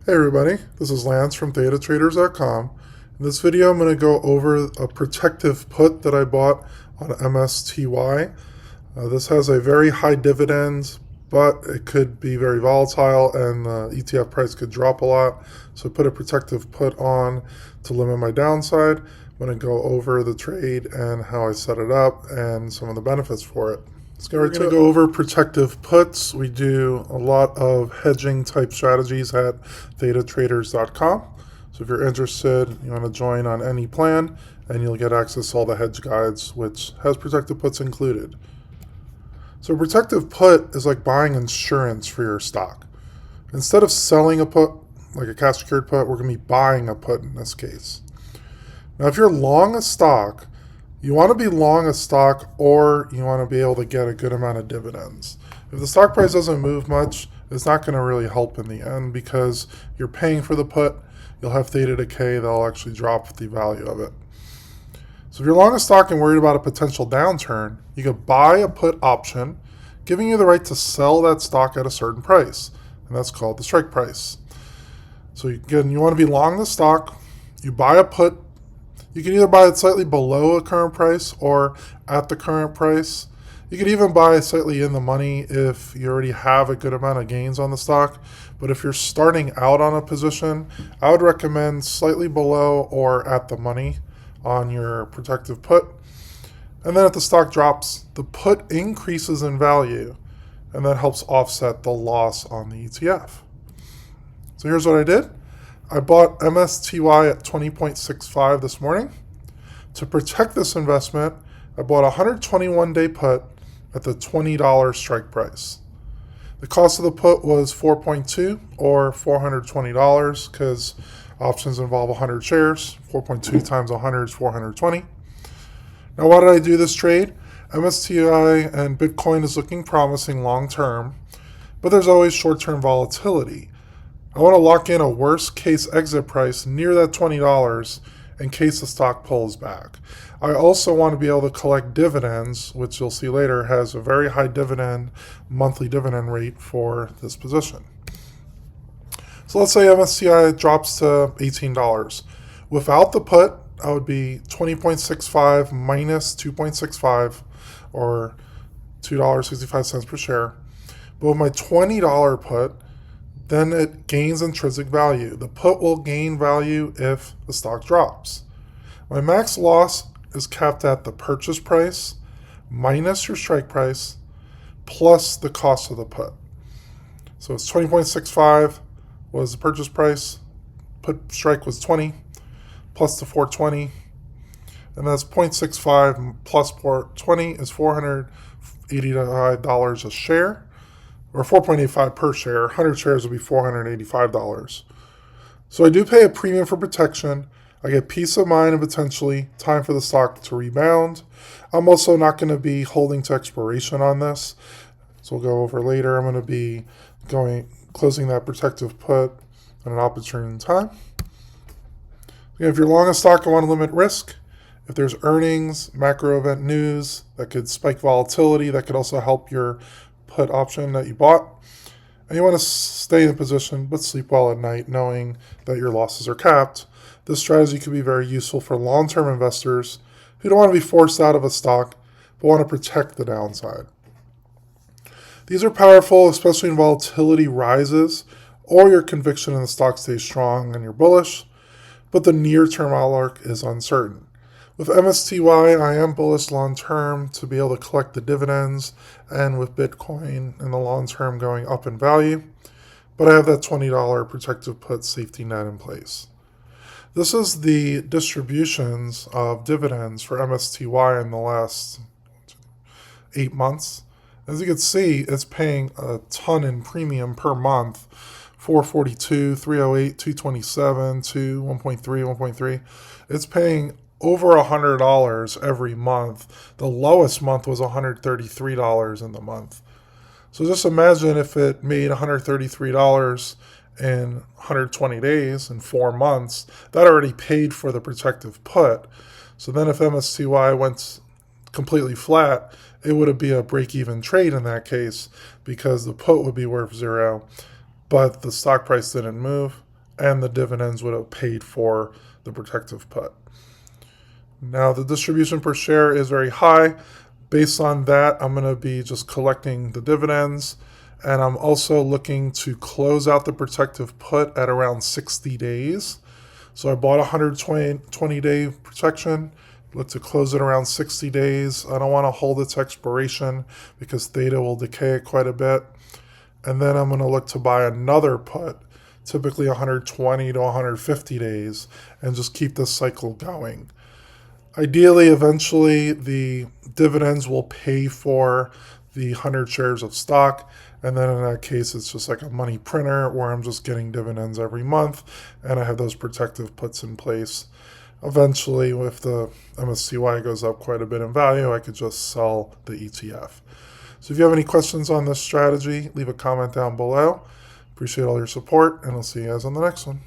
Hey everybody, this is Lance from thetatraders.com. In this video I'm going to go over a protective put that I bought on MSTY. This has a very high dividend, but it could be very volatile and the ETF price could drop a lot. So I put a protective put on to limit my downside. I'm going to go over the trade and how I set it up and some of the benefits for it. We're going to go over protective puts. We do a lot of hedging type strategies at thetatraders.com. So if you're interested, you want to join on any plan and you'll get access to all the hedge guides, which has protective puts included. So a protective put is like buying insurance for your stock. Instead of selling a put, like a cash secured put, we're going to be buying a put in this case. Now if you're long a stock, you want to be long a stock or you want to be able to get a good amount of dividends. If the stock price doesn't move much, it's not going to really help in the end because you're paying for the put. You'll have theta decay that'll actually drop the value of it. So if you're long a stock and worried about a potential downturn, you could buy a put option, giving you the right to sell that stock at a certain price, and that's called the strike price. So again, you want to be long the stock, you buy a put. You can either buy it slightly below a current price or at the current price. You could even buy slightly in the money if you already have a good amount of gains on the stock. But if you're starting out on a position, I would recommend slightly below or at the money on your protective put. And then if the stock drops, the put increases in value, and that helps offset the loss on the ETF. So here's what I did. I bought MSTY at 20.65 this morning. To protect this investment, I bought a 121-day put at the $20 strike price. The cost of the put was 4.2 or $420 because options involve 100 shares. 4.2 times 100 is 420. Now why did I do this trade? MSTY and Bitcoin is looking promising long term, but there's always short-term volatility. I want to lock in a worst case exit price near that $20 in case the stock pulls back. I also want to be able to collect dividends, which you'll see later has a very high monthly dividend rate for this position. So let's say MSTY drops to $18. Without the put, I would be 20.65 minus 2.65 or $2.65 per share. But with my $20 put, then it gains intrinsic value. The put will gain value if the stock drops. My max loss is capped at the purchase price minus your strike price plus the cost of the put. So it's 20.65 was the purchase price, put strike was 20 plus the 420, and that's 0.65 plus 420 is $485 a share. Or 4.85 per share. 100 shares would be $485. So I do pay a premium for protection. I get peace of mind and potentially time for the stock to rebound. I'm also not going to be holding to expiration on this. So we'll go over later. I'm going to be closing that protective put at an opportune time. Again, if you're long a stock and want to limit risk, if there's earnings, macro event news that could spike volatility, that could also help your put option that you bought, and you want to stay in position but sleep well at night knowing that your losses are capped, this strategy could be very useful for long-term investors who don't want to be forced out of a stock but want to protect the downside. These are powerful, especially when volatility rises or your conviction in the stock stays strong and you're bullish, but the near-term outlook is uncertain. With MSTY, I am bullish long term to be able to collect the dividends, and with Bitcoin in the long term going up in value, but I have that $20 protective put safety net in place. This is the distributions of dividends for MSTY in the last 8 months. As you can see, it's paying a ton in premium per month. 442, 308, 227, 2, 1.3, 1.3. It's paying over $100 every month. The lowest month was $133 in the month. So just imagine if it made $133 in 120 days, in 4 months, that already paid for the protective put. So then if MSTY went completely flat, it would be a break-even trade in that case because the put would be worth 0, but the stock price didn't move. and the dividends would have paid for the protective put. Now the distribution per share is very high. Based on that, I'm going to be just collecting the dividends, and I'm also looking to close out the protective put at around 60 days. So I bought 120-day protection. Look to close it around 60 days. I don't want to hold its expiration because theta will decay it quite a bit. And then I'm going to look to buy another put, typically 120 to 150 days, and just keep this cycle going. Ideally, eventually, the dividends will pay for the 100 shares of stock, and then in that case, it's just like a money printer where I'm just getting dividends every month, and I have those protective puts in place. Eventually, if the MSTY goes up quite a bit in value, I could just sell the ETF. So if you have any questions on this strategy, leave a comment down below. Appreciate all your support, and I'll see you guys on the next one.